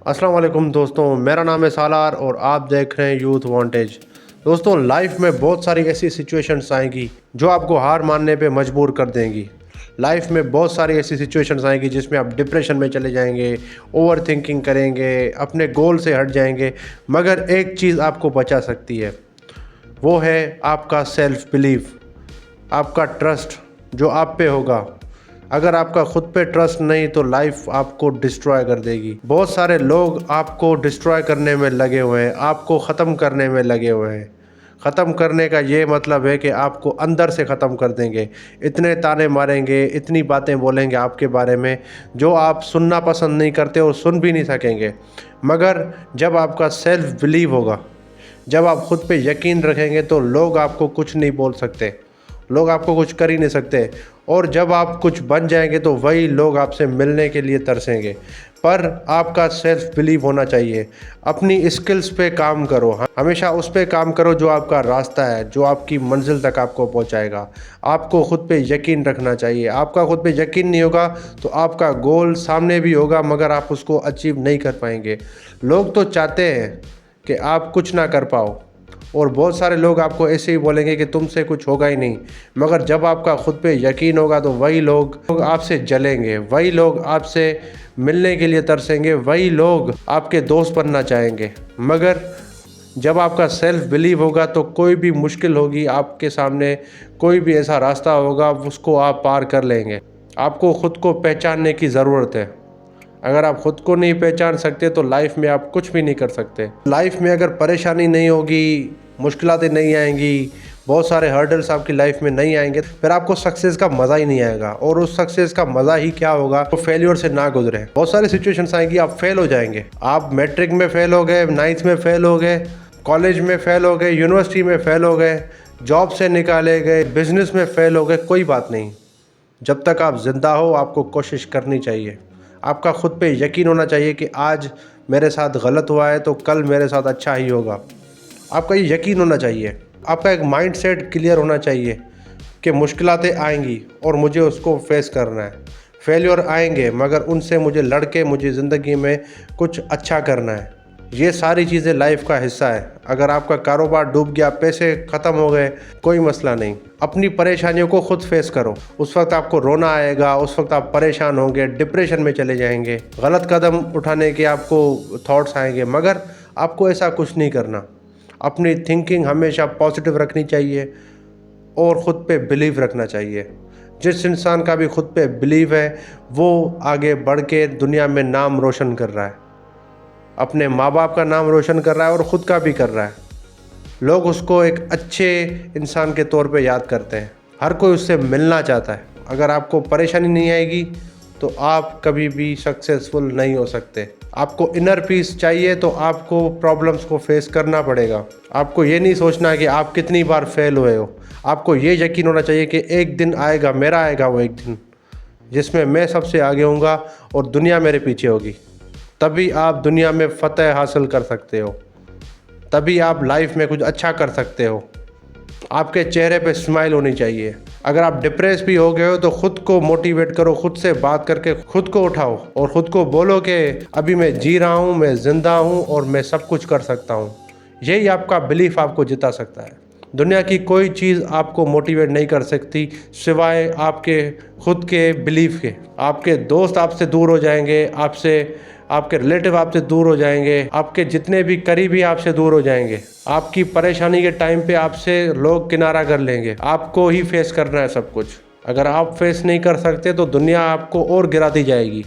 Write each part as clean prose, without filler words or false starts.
अस्सलाम वालेकुम दोस्तों, मेरा नाम है सालार और आप देख रहे हैं यूथ वांटेज। दोस्तों, लाइफ में बहुत सारी ऐसी सिचुएशंस आएंगी जो आपको हार मानने पे मजबूर कर देंगी। लाइफ में बहुत सारी ऐसी सिचुएशंस आएंगी जिसमें आप डिप्रेशन में चले जाएंगे, ओवर थिंकिंग करेंगे, अपने गोल से हट जाएंगे। मगर एक चीज़ आपको बचा सकती है, वो है आपका सेल्फ बिलीफ, आपका ट्रस्ट जो आप पे होगा। अगर आपका खुद पे ट्रस्ट नहीं तो लाइफ आपको डिस्ट्रॉय कर देगी। बहुत सारे लोग आपको डिस्ट्रॉय करने में लगे हुए हैं, आपको ख़त्म करने में लगे हुए हैं। ख़त्म करने का ये मतलब है कि आपको अंदर से ख़त्म कर देंगे। इतने ताने मारेंगे, इतनी बातें बोलेंगे आपके बारे में जो आप सुनना पसंद नहीं करते और सुन भी नहीं सकेंगे। मगर जब आपका सेल्फ बिलीव होगा, जब आप खुद पे यकीन रखेंगे तो लोग आपको कुछ नहीं बोल सकते, लोग आपको कुछ कर ही नहीं सकते। और जब आप कुछ बन जाएंगे तो वही लोग आपसे मिलने के लिए तरसेंगे। पर आपका सेल्फ बिलीव होना चाहिए। अपनी स्किल्स पे काम करो, हमेशा उस पे काम करो जो आपका रास्ता है, जो आपकी मंजिल तक आपको पहुंचाएगा। आपको खुद पे यकीन रखना चाहिए। आपका खुद पे यकीन नहीं होगा तो आपका गोल सामने भी होगा मगर आप उसको अचीव नहीं कर पाएंगे। लोग तो चाहते हैं कि आप कुछ ना कर पाओ और बहुत सारे लोग आपको ऐसे ही बोलेंगे कि तुमसे कुछ होगा ही नहीं। मगर जब आपका खुद पे यकीन होगा तो वही लोग आपसे जलेंगे, वही लोग आपसे मिलने के लिए तरसेंगे, वही लोग आपके दोस्त बनना चाहेंगे। मगर जब आपका सेल्फ बिलीव होगा तो कोई भी मुश्किल होगी आपके सामने, कोई भी ऐसा रास्ता होगा उसको आप पार कर लेंगे। आपको ख़ुद को पहचानने की ज़रूरत है। अगर आप ख़ुद को नहीं पहचान सकते तो लाइफ में आप कुछ भी नहीं कर सकते। लाइफ में अगर परेशानी नहीं होगी, मुश्किलातें नहीं आएंगी, बहुत सारे हर्डल्स आपकी लाइफ में नहीं आएंगे, फिर आपको सक्सेस का मज़ा ही नहीं आएगा। और उस सक्सेस का मज़ा ही क्या होगा, तो फेलियर से ना गुजरे। बहुत सारी सिचुएशंस आएंगी, आप फेल हो जाएंगे। आप मैट्रिक में फेल हो गए, 9th में फेल हो गए, कॉलेज में फेल हो गए, यूनिवर्सिटी में फेल हो गए, जॉब से निकाले गए, बिजनेस में फेल हो गए, कोई बात नहीं। जब तक आप ज़िंदा हो आपको कोशिश करनी चाहिए। आपका खुद पे यकीन होना चाहिए कि आज मेरे साथ गलत हुआ है तो कल मेरे साथ अच्छा ही होगा। आपका ये यकीन होना चाहिए। आपका एक माइंड सेट क्लियर होना चाहिए कि मुश्किलातें आएंगी और मुझे उसको फेस करना है। फेलियर आएंगे मगर उनसे मुझे लड़ के मुझे ज़िंदगी में कुछ अच्छा करना है। ये सारी चीज़ें लाइफ का हिस्सा है। अगर आपका कारोबार डूब गया, पैसे ख़त्म हो गए, कोई मसला नहीं। अपनी परेशानियों को खुद फेस करो। उस वक्त आपको रोना आएगा, उस वक्त आप परेशान होंगे, डिप्रेशन में चले जाएंगे, गलत कदम उठाने के आपको थॉट्स आएंगे। मगर आपको ऐसा कुछ नहीं करना। अपनी थिंकिंग हमेशा पॉजिटिव रखनी चाहिए और ख़ुद पे बिलीव रखना चाहिए। जिस इंसान का भी खुद पे बिलीव है वो आगे बढ़ के दुनिया में नाम रोशन कर रहा है, अपने माँ बाप का नाम रोशन कर रहा है और ख़ुद का भी कर रहा है। लोग उसको एक अच्छे इंसान के तौर पे याद करते हैं। हर कोई उससे मिलना चाहता है। अगर आपको परेशानी नहीं आएगी तो आप कभी भी सक्सेसफुल नहीं हो सकते। आपको इनर पीस चाहिए तो आपको प्रॉब्लम्स को फेस करना पड़ेगा। आपको ये नहीं सोचना कि आप कितनी बार फेल हुए हो। आपको ये यकीन होना चाहिए कि एक दिन आएगा, मेरा आएगा वो एक दिन जिसमें मैं सबसे आगे होऊंगा और दुनिया मेरे पीछे होगी। तभी आप दुनिया में फ़तह हासिल कर सकते हो, तभी आप लाइफ में कुछ अच्छा कर सकते हो। आपके चेहरे पे स्माइल होनी चाहिए। अगर आप डिप्रेस भी हो गए हो तो ख़ुद को मोटिवेट करो, ख़ुद से बात करके ख़ुद को उठाओ और ख़ुद को बोलो कि अभी मैं जी रहा हूँ, मैं ज़िंदा हूँ और मैं सब कुछ कर सकता हूँ। यही आपका बिलीफ आपको जिता सकता है। दुनिया की कोई चीज़ आपको मोटिवेट नहीं कर सकती सिवाय आपके खुद के बिलीफ के। आपके दोस्त आपसे दूर हो जाएंगे, आपके रिलेटिव आपसे दूर हो जाएंगे, आपके जितने भी करीबी आपसे दूर हो जाएंगे। आपकी परेशानी के टाइम पे आपसे लोग किनारा कर लेंगे। आपको ही फेस करना है सब कुछ। अगर आप फेस नहीं कर सकते तो दुनिया आपको और गिराती जाएगी।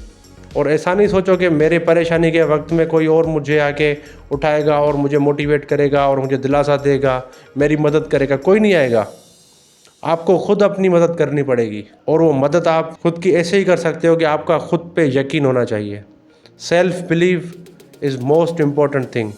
और ऐसा नहीं सोचो कि मेरे परेशानी के वक्त में कोई और मुझे आके उठाएगा और मुझे मोटिवेट करेगा और मुझे दिलासा देगा, मेरी मदद करेगा। कोई नहीं आएगा। आपको खुद अपनी मदद करनी पड़ेगी और वो मदद आप खुद की ऐसे ही कर सकते हो कि आपका खुद पे यकीन होना चाहिए। Self believe is most important thing.